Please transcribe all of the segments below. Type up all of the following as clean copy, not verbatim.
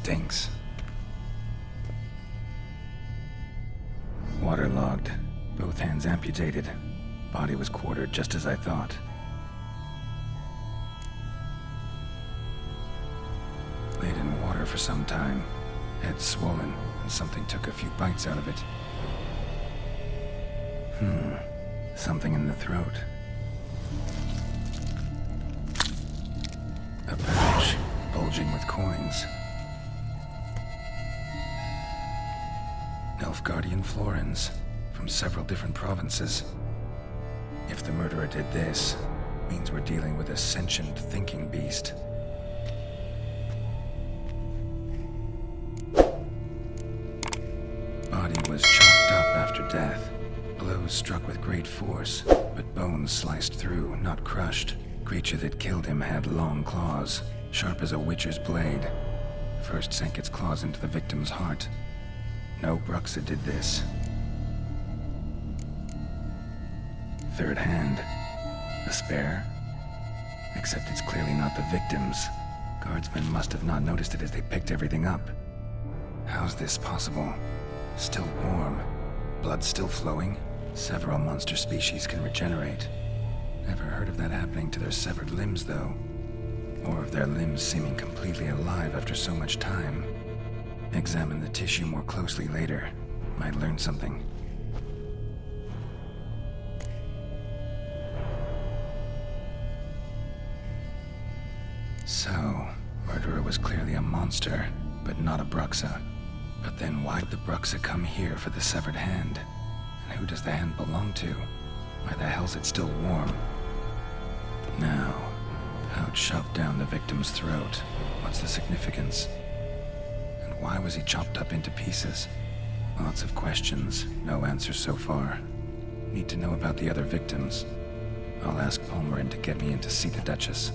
stinks. Waterlogged, both hands amputated. Body was quartered just as I thought. Laid in water for some time. Head swollen, and something took a few bites out of it. Something in the throat. A pouch, bulging with coins. Nilfgaardian florins, from several different provinces. If the murderer did this, means we're dealing with a sentient thinking beast. Body was chopped up after death. Blows struck with great force, but bones sliced through, not crushed. Creature that killed him had long claws, sharp as a witcher's blade. First sank its claws into the victim's heart. No Bruxa did this. Third hand. A spare? Except it's clearly not the victim's. Guardsmen must have not noticed it as they picked everything up. How's this possible? Still warm. Blood still flowing? Several monster species can regenerate. Never heard of that happening to their severed limbs, though. Or of their limbs seeming completely alive after so much time. Examine the tissue more closely later. Might learn something. So, murderer was clearly a monster, but not a Bruxa. But then why'd the Bruxa come here for the severed hand? And who does the hand belong to? Why the hell's it still warm? Now, pouch shoved down the victim's throat. What's the significance? And why was he chopped up into pieces? Lots of questions, no answers so far. Need to know about the other victims. I'll ask Palmerin to get me in to see the Duchess.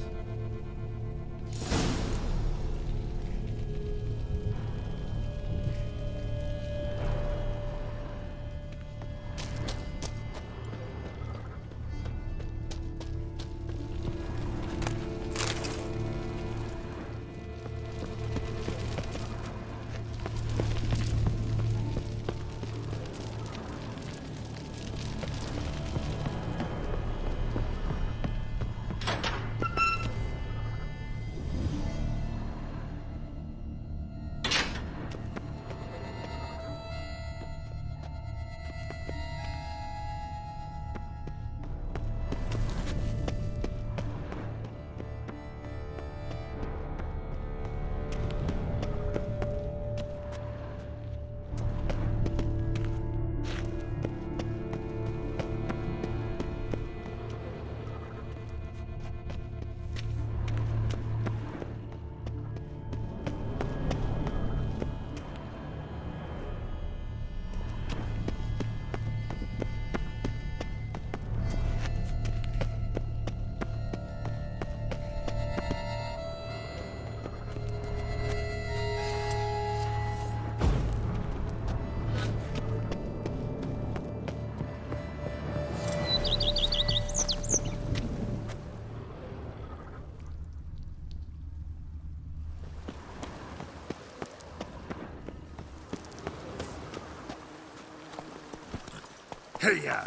Hey-ya!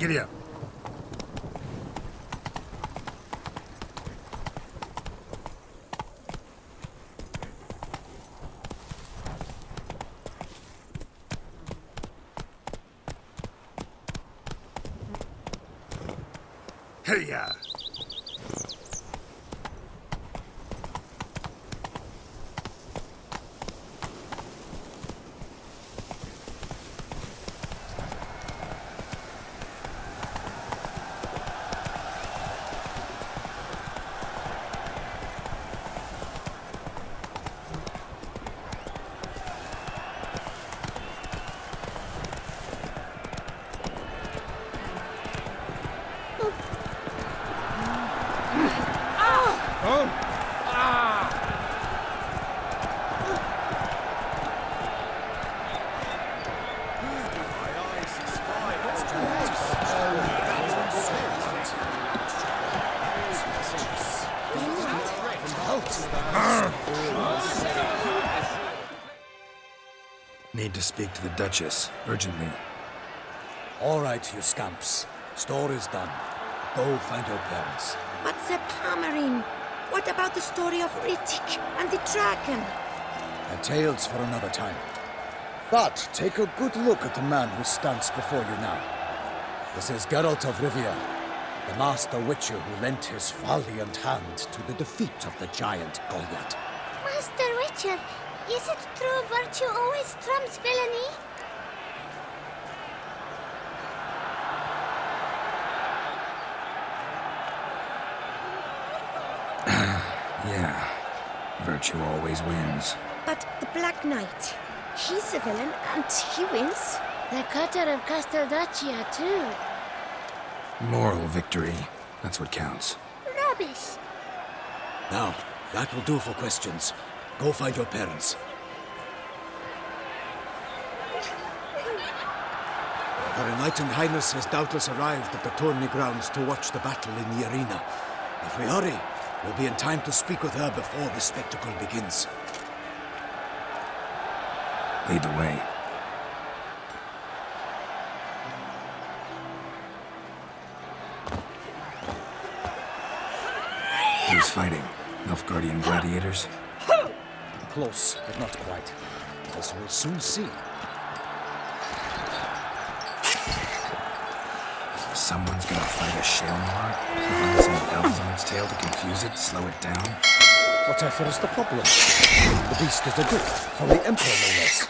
Giddy up. Hey-ya! speak to the Duchess, urgently. All right, you scamps. Store is done. Go find your parents. But the Pomerine, what about the story of Rittik and the dragon? A tales for another time. But take a good look at the man who stands before you now. This is Geralt of Rivia, the master witcher who lent his valiant hand to the defeat of the giant Goliath. Master Witcher, is it true virtue always trumps villainy? Yeah. Virtue always wins. But the Black Knight, he's a villain and he wins. The cutter of Casteldaccia, too. Moral victory. That's what counts. Rubbish. Now, that will do for questions. Go find your parents. Her Enlightened Highness has doubtless arrived at the tourney grounds to watch the battle in the arena. If we hurry, we'll be in time to speak with her before the spectacle begins. Lead the way. Who's fighting? Nilfgaardian gladiators? Close, but not quite. As we'll soon see. Someone's gonna fight a Shaelmar? With some elves on its tail to confuse it, slow it down? Whatever is the problem? The beast is a gift from the Emperor, no less.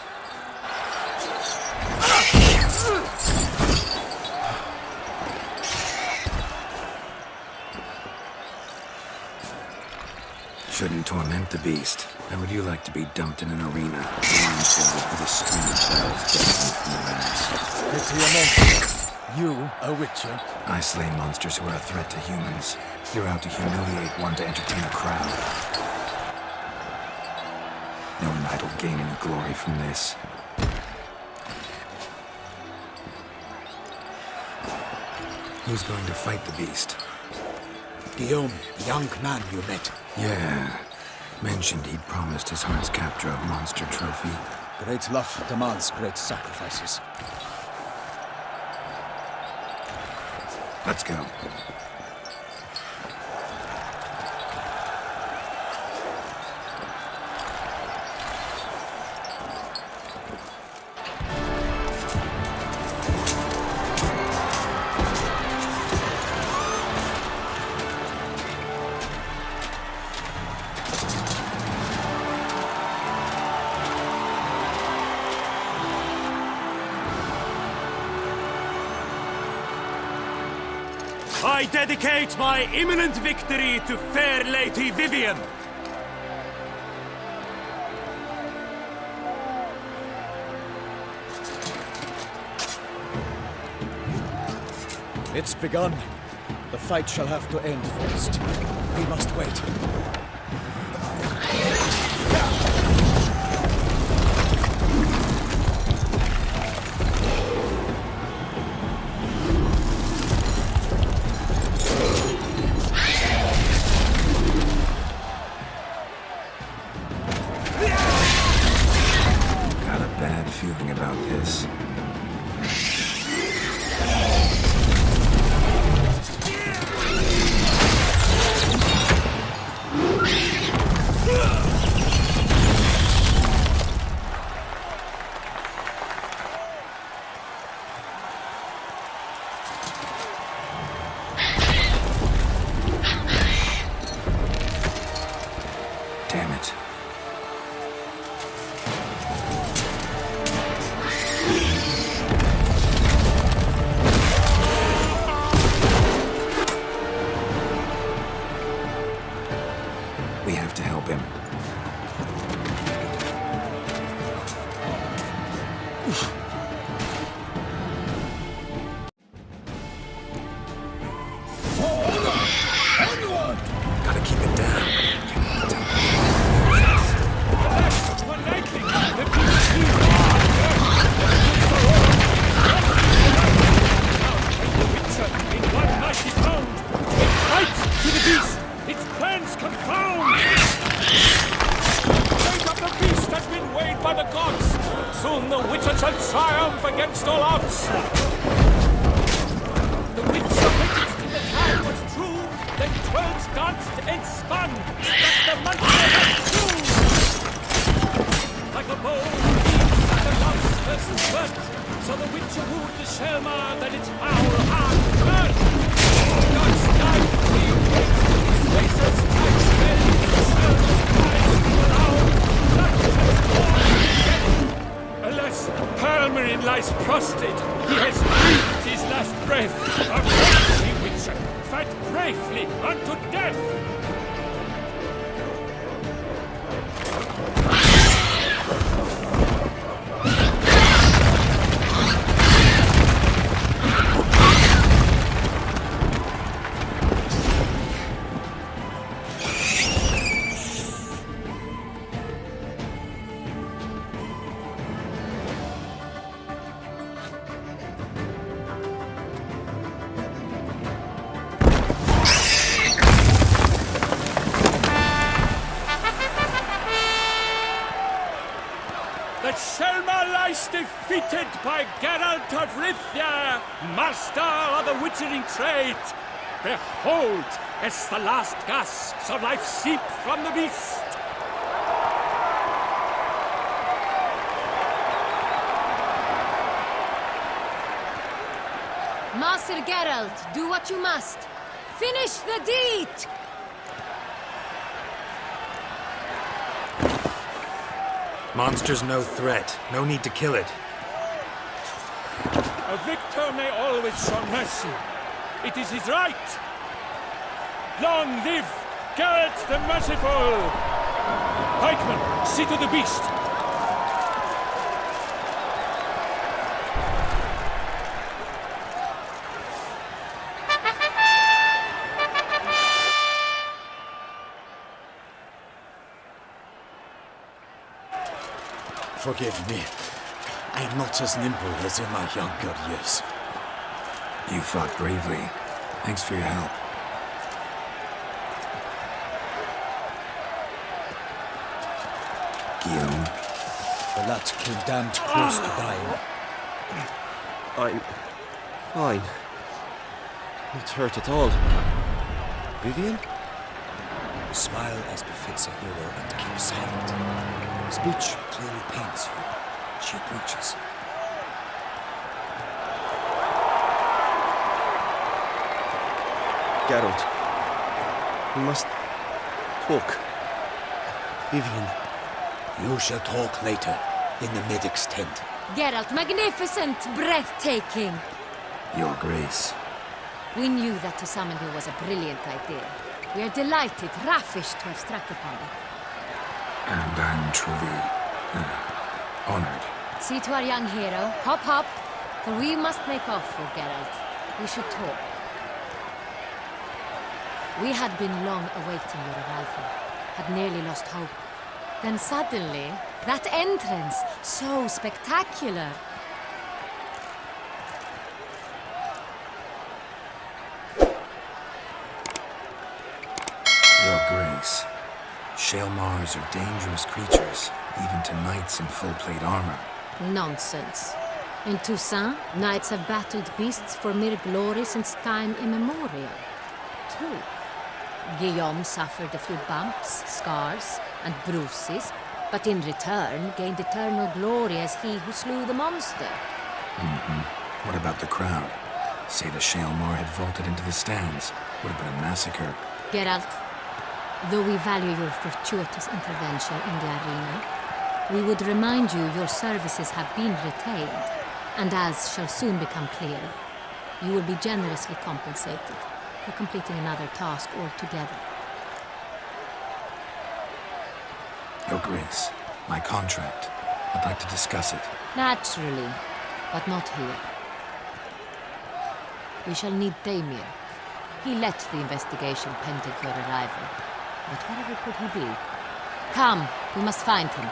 Shouldn't torment the beast. How would you like to be dumped in an arena, blindfolded with a string of bells dangling from your ass? Pity a monster. You, a witcher? I slay monsters who are a threat to humans. You're out to humiliate one to entertain a crowd. No knight will gain any glory from this. Who's going to fight the beast? Guillaume, the young man you met. Yeah. Mentioned he'd promised his heart's capture a monster trophy. Great love demands great sacrifices. Let's go. I dedicate my imminent victory to fair Lady Vivian. It's begun. The fight shall have to end first. We must wait. Got a bad feeling about this. gun that the monster has used! Like a bow at the monster's foot, so the witcher wooed the Shelma that its hour hard blood. God's knife he wakes, his razor strikes well, the Shelma's eyes aloud, blood has poured again. Alas, Palmerin lies prostrate, he has breathed his last breath. Avenge ye, witcher, fight bravely unto death! Defeated by Geralt of Rivia, master of the witchering trade. Behold, as the last gasps of life seep from the beast. Master Geralt, do what you must. Finish the deed! Monster's no threat. No need to kill it. A victor may always show mercy. It is his right. Long live Geralt the Merciful! Pikeman, see to the beast. Forgive me. I am not as nimble as in my younger years. You fought bravely. Thanks for your help. Guillaume. The lad came damned close to dying. I'm fine. Not hurt at all. Vivian? Smile as befits a hero and keep silent. Speech clearly pains you. She approaches. Geralt. We must talk. Vivian. You shall talk later, in the medic's tent. Geralt, magnificent, breathtaking. Your Grace. We knew that to summon you was a brilliant idea. We are delighted, ravished to have struck upon it. And I'm truly honored. See to our young hero. Hop, hop. For we must make off with Geralt. We should talk. We had been long awaiting your arrival. Had nearly lost hope. Then suddenly, that entrance, so spectacular. Your Grace. Shaelmars are dangerous creatures, even to knights in full-plate armor. Nonsense. In Toussaint, knights have battled beasts for mere glory since time immemorial. True. Guillaume suffered a few bumps, scars, and bruises, but in return gained eternal glory as he who slew the monster. What about the crowd? Say the Shaelmar had vaulted into the stands. Would have been a massacre. Geralt, though we value your fortuitous intervention in the arena, we would remind you your services have been retained, and as shall soon become clear, you will be generously compensated for completing another task altogether. Your Grace, my contract. I'd like to discuss it. Naturally, but not here. We shall need Damien. He led the investigation pending your arrival. But wherever could he be? Come, we must find him.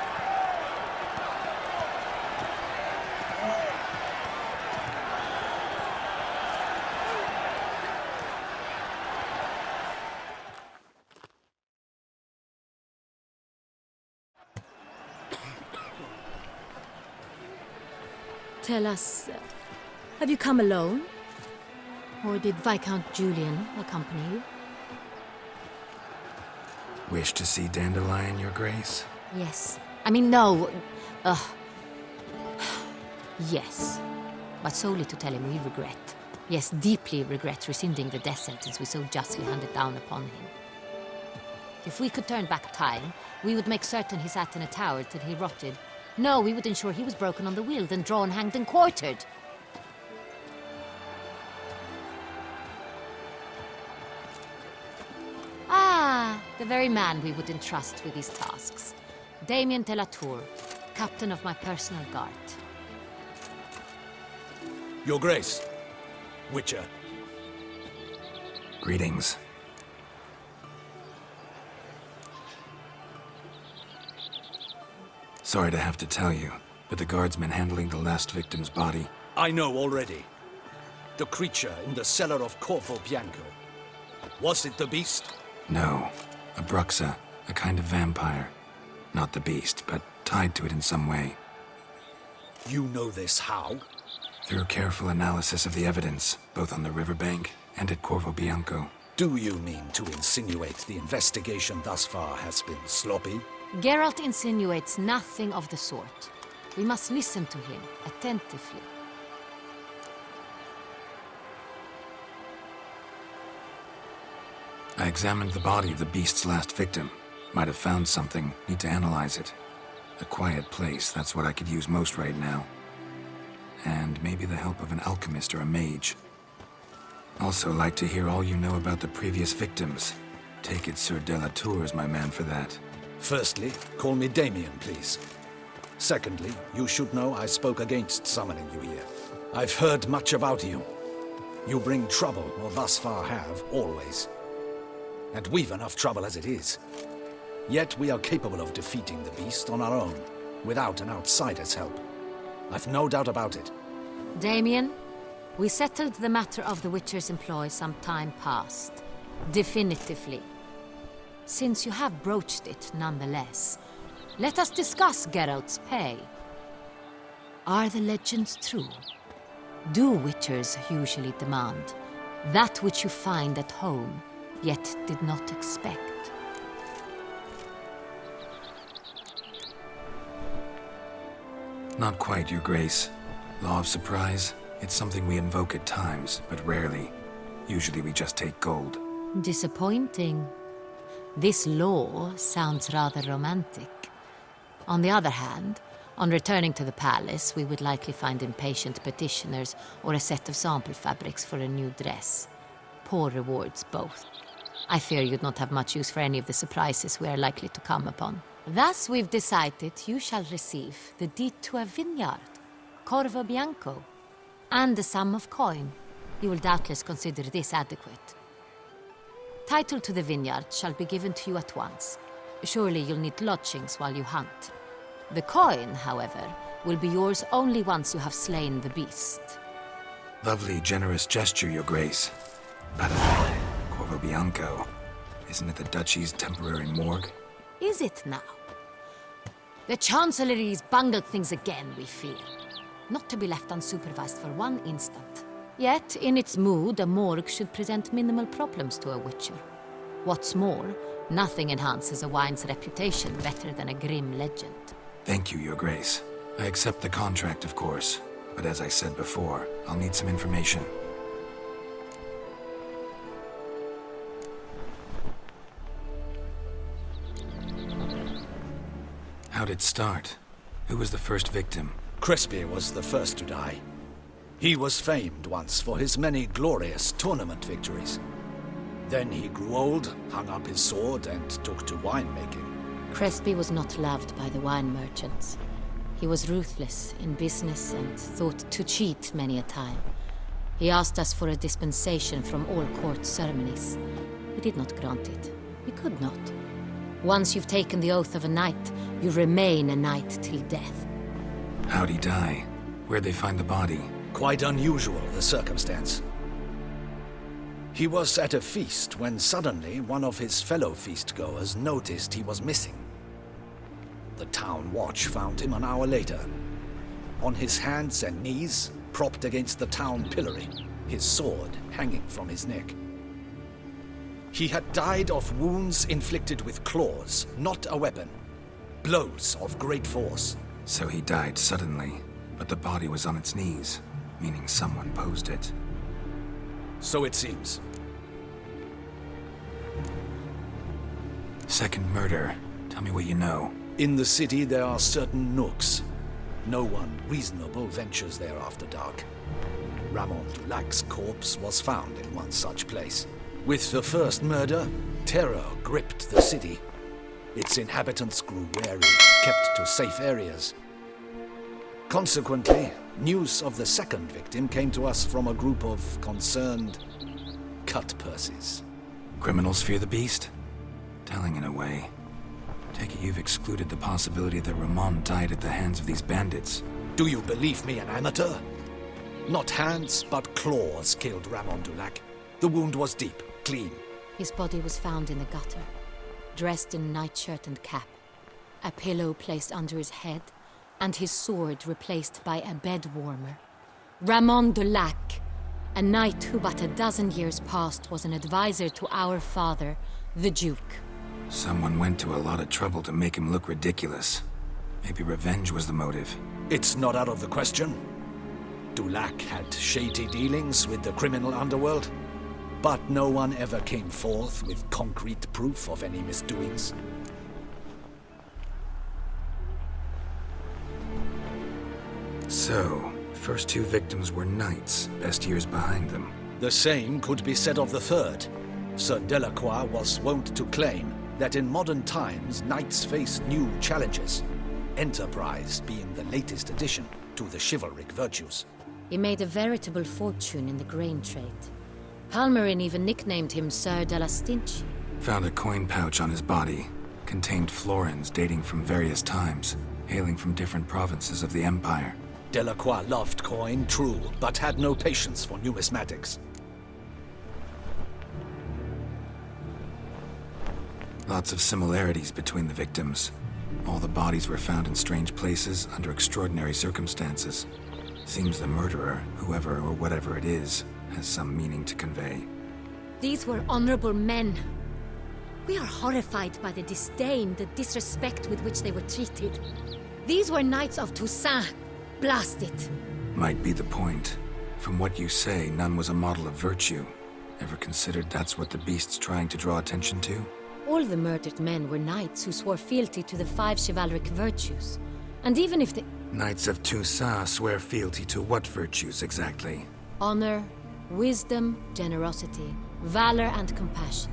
Tell us, have you come alone? Or did Viscount Julian accompany you? Wish to see Dandelion, Your Grace? Yes. I mean, no. Yes. But solely to tell him we regret. Yes, deeply regret rescinding the death sentence we so justly handed down upon him. If we could turn back time, we would make certain he sat in a tower till he rotted. No, we would ensure he was broken on the wheel, then drawn, hanged, and quartered. Ah, the very man we would entrust with these tasks. Damien de la Tour, captain of my personal guard. Your Grace. Witcher. Greetings. Sorry to have to tell you, but the guardsman handling the last victim's body... I know already. The creature in the cellar of Corvo Bianco. Was it the beast? No. A bruxa, a kind of vampire. Not the beast, but tied to it in some way. You know this how? Through careful analysis of the evidence, both on the riverbank and at Corvo Bianco. Do you mean to insinuate the investigation thus far has been sloppy? Geralt insinuates nothing of the sort. We must listen to him attentively. I examined the body of the beast's last victim. Might have found something, need to analyze it. A quiet place, that's what I could use most right now. And maybe the help of an alchemist or a mage. Also like to hear all you know about the previous victims. Take it Sir de la Tour is my man for that. Firstly, call me Damien, please. Secondly, you should know I spoke against summoning you here. I've heard much about you. You bring trouble, or thus far have, always. And we've enough trouble as it is. Yet we are capable of defeating the beast on our own, without an outsider's help. I've no doubt about it. Damien, we settled the matter of the Witcher's employ some time past. Definitively. Since you have broached it nonetheless, let us discuss Geralt's pay. Are the legends true? Do Witchers usually demand that which you find at home, yet did not expect? Not quite, Your Grace. Law of surprise, it's something we invoke at times, but rarely. Usually we just take gold. Disappointing. This law sounds rather romantic. On the other hand, on returning to the palace, we would likely find impatient petitioners or a set of sample fabrics for a new dress. Poor rewards, both. I fear you'd not have much use for any of the surprises we are likely to come upon. Thus, we've decided you shall receive the deed to a vineyard, Corvo Bianco, and a sum of coin. You will doubtless consider this adequate. Title to the vineyard shall be given to you at once. Surely you'll need lodgings while you hunt. The coin, however, will be yours only once you have slain the beast. Lovely, generous gesture, Your Grace. But, Corvo Bianco, isn't it the Duchy's temporary morgue? Is it now? The Chancellery's bungled things again, we fear. Not to be left unsupervised for one instant. Yet, in its mood, a morgue should present minimal problems to a Witcher. What's more, nothing enhances a wine's reputation better than a grim legend. Thank you, Your Grace. I accept the contract, of course. But as I said before, I'll need some information. How'd it start? Who was the first victim? Crespi was the first to die. He was famed once for his many glorious tournament victories. Then he grew old, hung up his sword, and took to winemaking. Crespi was not loved by the wine merchants. He was ruthless in business and thought to cheat many a time. He asked us for a dispensation from all court ceremonies. We did not grant it. We could not. Once you've taken the oath of a knight, you remain a knight till death. How'd he die? Where'd they find the body? Quite unusual, the circumstance. He was at a feast when suddenly one of his fellow feastgoers noticed he was missing. The town watch found him an hour later, on his hands and knees, propped against the town pillory, his sword hanging from his neck. He had died of wounds inflicted with claws, not a weapon. Blows of great force. So he died suddenly, but the body was on its knees, meaning someone posed it. So it seems. Second murder. Tell me what you know. In the city there are certain nooks. No one reasonable ventures there after dark. Ramon Dulac's corpse was found in one such place. With the first murder, terror gripped the city. Its inhabitants grew wary, kept to safe areas. Consequently, news of the second victim came to us from a group of concerned cut-purses. Criminals fear the beast? Telling in a way. Take it you've excluded the possibility that Ramon died at the hands of these bandits. Do you believe me an amateur? Not hands, but claws killed Ramon Dulac. The wound was deep, clean. His body was found in the gutter, dressed in nightshirt and cap, a pillow placed under his head, and his sword replaced by a bed warmer. Ramon Dulac, a knight who but a dozen years past was an advisor to our father, the Duke. Someone went to a lot of trouble to make him look ridiculous. Maybe revenge was the motive. It's not out of the question. Dulac had shady dealings with the criminal underworld, but no one ever came forth with concrete proof of any misdoings. So, first two victims were knights, best years behind them. The same could be said of the third. Sir Delacroix was wont to claim that in modern times knights face new challenges, enterprise being the latest addition to the chivalric virtues. He made a veritable fortune in the grain trade. Palmerin even nicknamed him Sir de la Stinchi. Found a coin pouch on his body. Contained florins dating from various times, hailing from different provinces of the Empire. Delacroix loved coin, true, but had no patience for numismatics. Lots of similarities between the victims. All the bodies were found in strange places under extraordinary circumstances. Seems the murderer, whoever or whatever it is, has some meaning to convey. These were honorable men. We are horrified by the disdain, the disrespect with which they were treated. These were Knights of Toussaint. Blast it. Might be the point. From what you say, none was a model of virtue. Ever considered that's what the beast's trying to draw attention to? All the murdered men were knights who swore fealty to the 5 chivalric virtues. And even if the Knights of Toussaint swear fealty to what virtues exactly? honor, wisdom, generosity, valor, and compassion.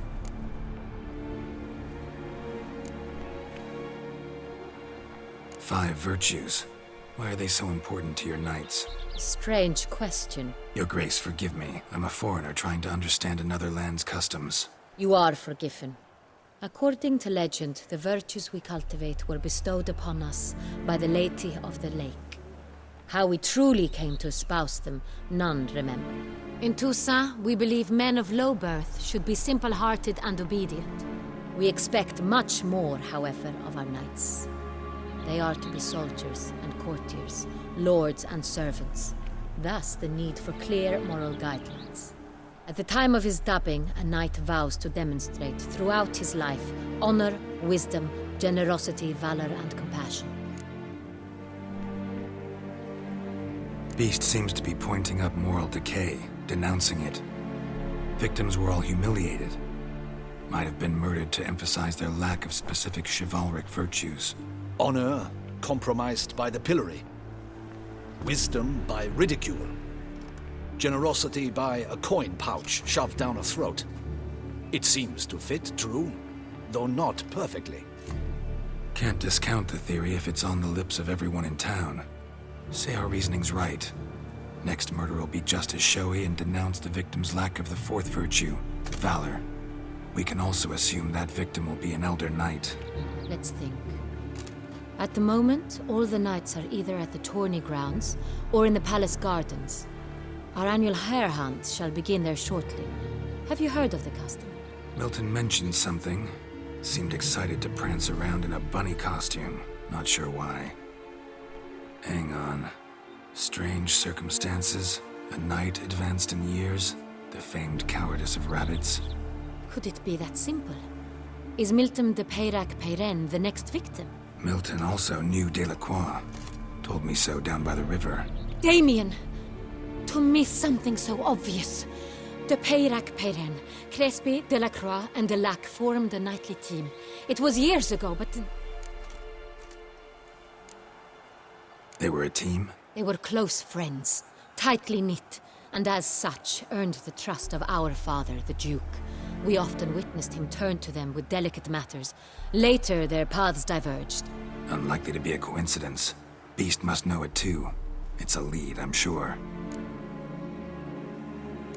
Five virtues. Why are they so important to your knights? Strange question. Your Grace, forgive me. I'm a foreigner trying to understand another land's customs. You are forgiven. According to legend, the virtues we cultivate were bestowed upon us by the Lady of the Lake. How we truly came to espouse them, none remember. In Toussaint, we believe men of low birth should be simple-hearted and obedient. We expect much more, however, of our knights. They are to be soldiers and courtiers, lords and servants. Thus, the need for clear moral guidelines. At the time of his dubbing, a knight vows to demonstrate throughout his life honor, wisdom, generosity, valor, and compassion. Beast seems to be pointing up moral decay, denouncing it. Victims were all humiliated. Might have been murdered to emphasize their lack of specific chivalric virtues. Honor compromised by the pillory. Wisdom by ridicule. Generosity by a coin pouch shoved down a throat. It seems to fit, true, though not perfectly. Can't discount the theory if it's on the lips of everyone in town. Say our reasoning's right. Next murder will be just as showy and denounce the victim's lack of the fourth virtue, valor. We can also assume that victim will be an elder knight. Let's think. At the moment, all the knights are either at the tourney grounds or in the palace gardens. Our annual hare hunt shall begin there shortly. Have you heard of the custom? Milton mentioned something. Seemed excited to prance around in a bunny costume. Not sure why. Hang on. Strange circumstances. A knight advanced in years. The famed cowardice of rabbits. Could it be that simple? Is Milton de Peyrac-Peyren the next victim? Milton also knew Delacroix. Told me so down by the river. Damien! To miss something so obvious. De Peyrac-Peyren, Crespi, Delacroix, and Delac formed a knightly team. It was years ago, but They were a team? they were close friends, tightly knit, and as such earned the trust of our father, the Duke. We often witnessed him turn to them with delicate matters. Later, their paths diverged. Unlikely to be a coincidence. Beast must know it too. It's a lead, I'm sure.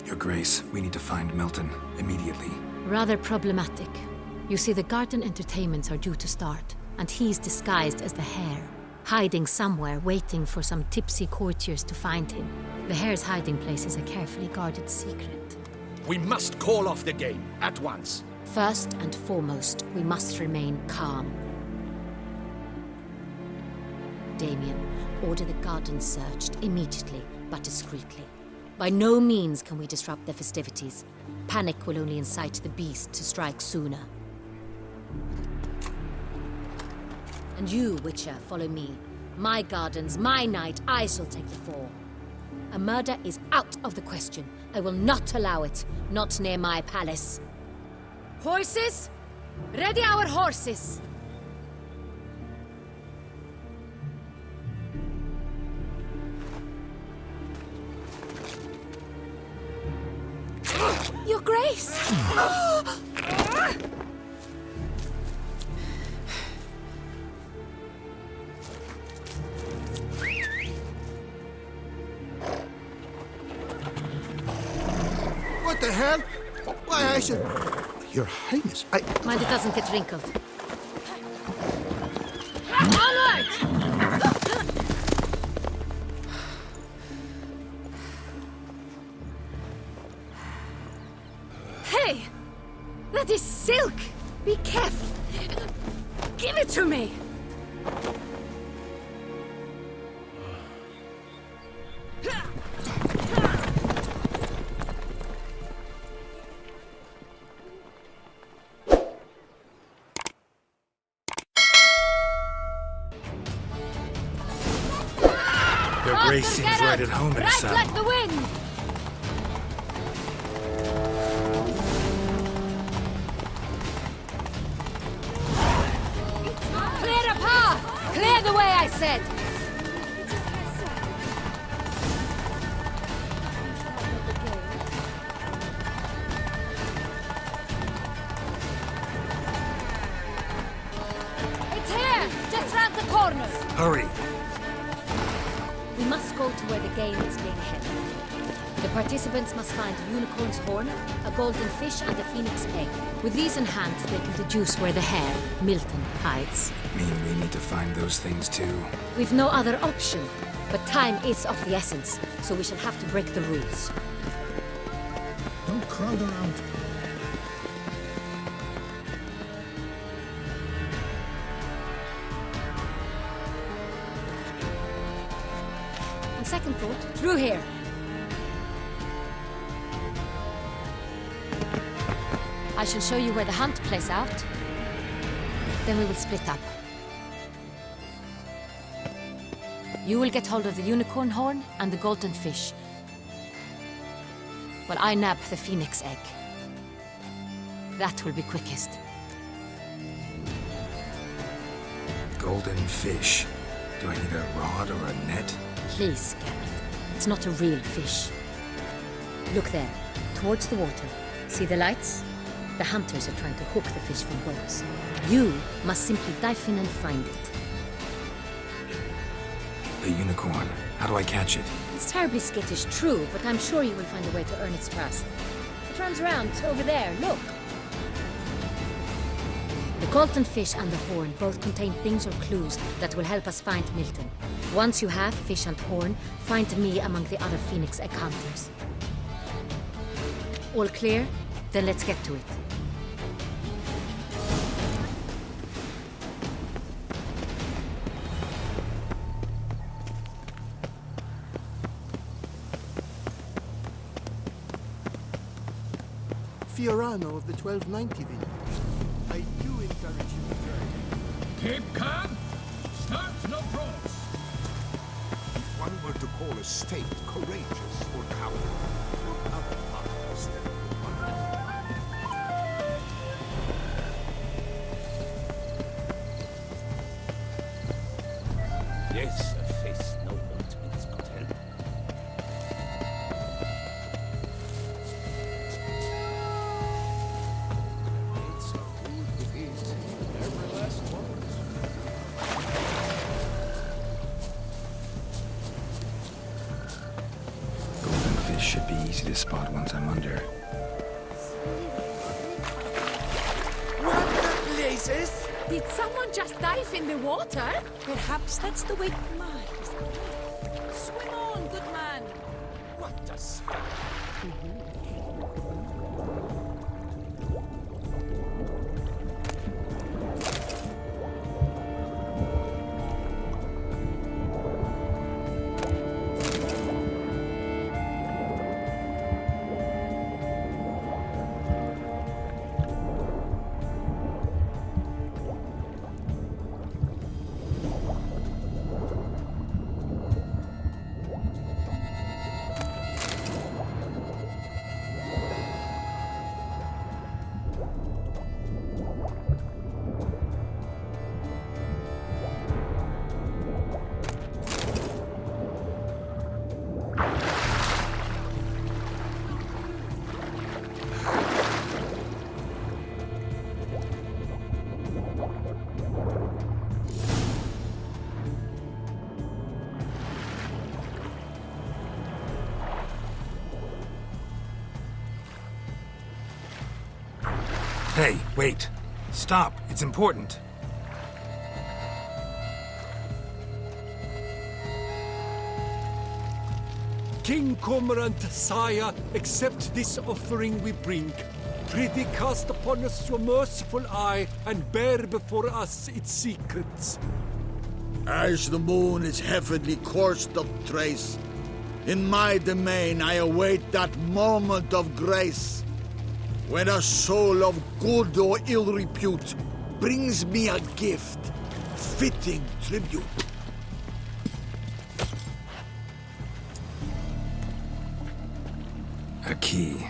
Your Grace, we need to find Milton immediately. Rather problematic. You see, the garden entertainments are due to start, and he's disguised as the Hare, hiding somewhere, waiting for some tipsy courtiers to find him. The Hare's hiding place is a carefully guarded secret. We must call off the game, at once. First and foremost, we must remain calm. Damien, order the garden searched immediately, but discreetly. By no means can we disrupt the festivities. Panic will only incite the beast to strike sooner. And you, Witcher, follow me. My gardens, my night, I shall take the fall. A murder is out of the question. I will not allow it. Not near my palace. Horses? Ready our horses! Your Grace! What the hell? Why, I should... Your Highness, Mind it doesn't get wrinkled. Onward! Hey! That is silk! Be careful! Give it to me! Your Grace seems right at home in a Right saddle. like the wind! Clear a path! Clear the way, I said! It's here! Just round the corner! Hurry! We must go to where the game is being held. The participants must find a unicorn's horn, a golden fish, and a phoenix egg. With these in hand, they can deduce where the Hare, Milton, hides. Mean we need to find those things too? We've no other option, but time is of the essence, so we shall have to break the rules. Don't crowd around. On second thought, through here. I shall show you where the hunt plays out. Then we will split up. You will get hold of the unicorn horn and the golden fish, while I nab the phoenix egg. That will be quickest. Golden fish. Do I need a rod or a net? Please, Geralt. It's not a real fish. Look there, towards the water. See the lights? The hunters are trying to hook the fish from boats. You must simply dive in and find it. The unicorn. How do I catch it? It's terribly skittish, true, but I'm sure you will find a way to earn its trust. It runs around over there, look. The golden fish and the horn both contain things or clues that will help us find Milton. Once you have fish and horn, find me among the other phoenix egg hunters. All clear? Then let's get to it. Fiorano of the 1290 vintage. I do encourage you to try. Cape Cod, start no pros. If one were to call a state courageous or cowardly, what other part is there? Yes, a face no ointment could help. It's a good with it. Never last words. Golden fish should be easy to spot once I'm under. What the blazes? Did someone just dive in the water? Perhaps that's the way. Swim on, good man. What does... Hey, wait. Stop. It's important. King Cormorant, sire, accept this offering we bring. Prithee cast upon us your merciful eye and bear before us its secrets. As the moon is heavenly coursed of trace, in my domain I await that moment of grace, when a soul of good or ill repute brings me a gift, fitting tribute. A key.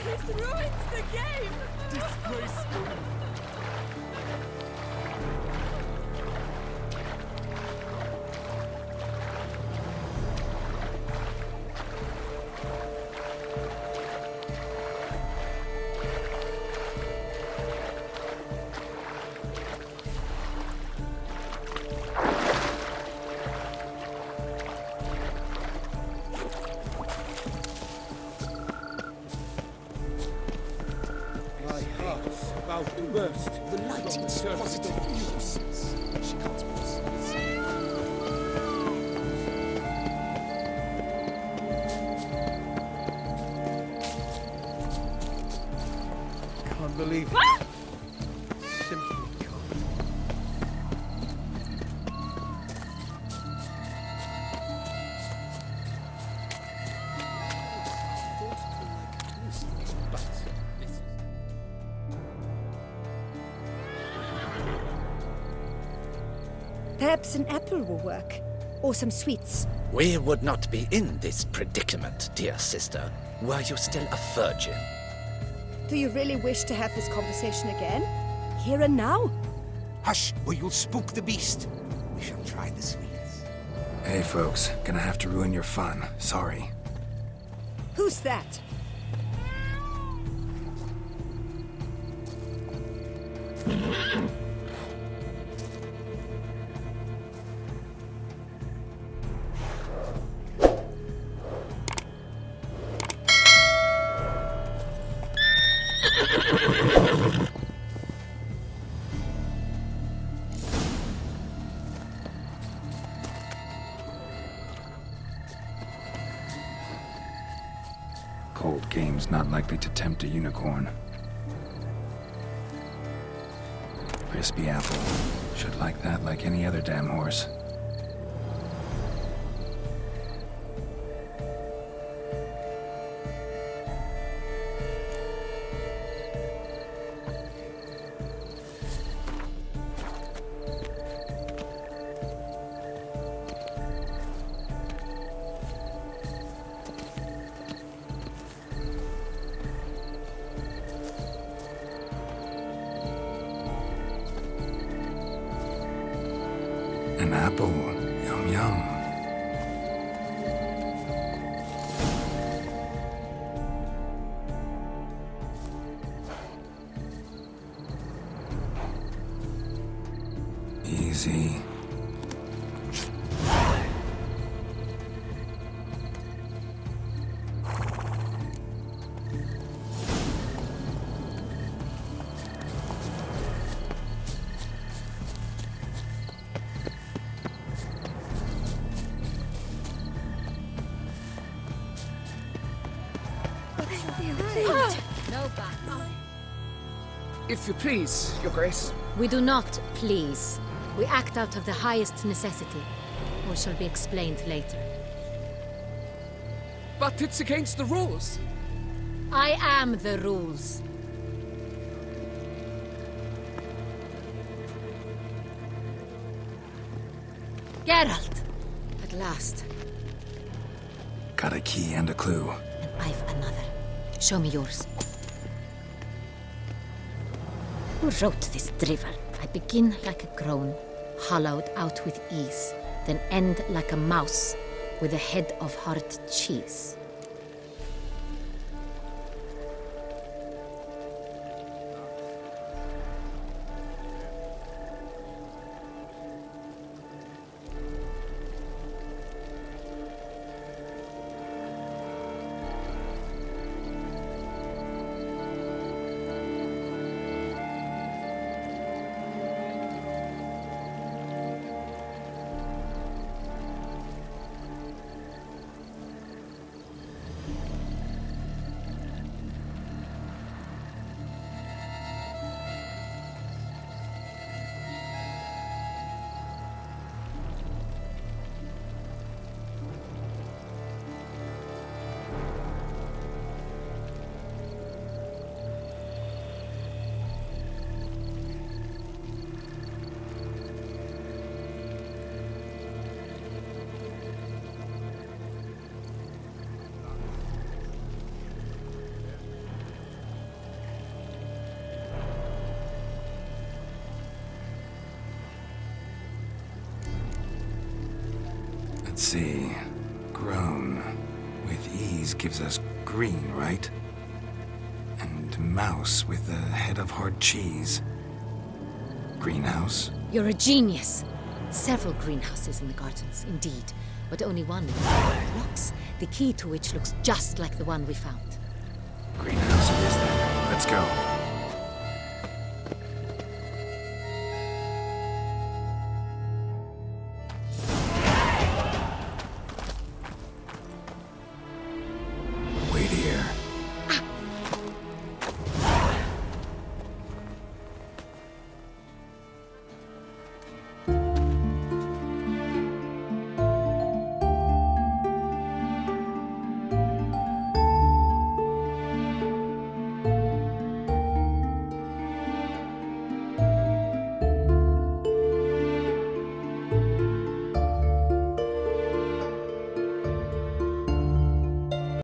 This ruins the game. Disgraceful. My heart's about to burst. The lightning's positive news. She can't Can't believe it. Simply can't. Perhaps an apple will work. Or some sweets. We would not be in this predicament, dear sister, were you still a virgin. Do you really wish to have this conversation again? Here and now? Hush, or you'll spook the beast. We shall try the sweets. Hey folks, gonna have to ruin your fun. Sorry. Who's that? Cold game's not likely to tempt a unicorn. Crispy apple. Should like that like any other damn horse. An apple. Yum yum. Easy. No back. If you please, Your Grace. We do not please. We act out of the highest necessity, or shall be explained later. But it's against the rules. I am the rules. Geralt! At last. Got a key and a clue. And I've another. Show me yours. Who wrote this drivel? I begin like a groan, hollowed out with ease, then end like a mouse with a head of hard cheese. Let's see. Grown. With ease gives us green, right? And mouse with a head of hard cheese. Greenhouse? You're a genius. Several greenhouses in the gardens, indeed, but only one with blocks, the key to which looks just like the one we found. Greenhouse it is then. Let's go.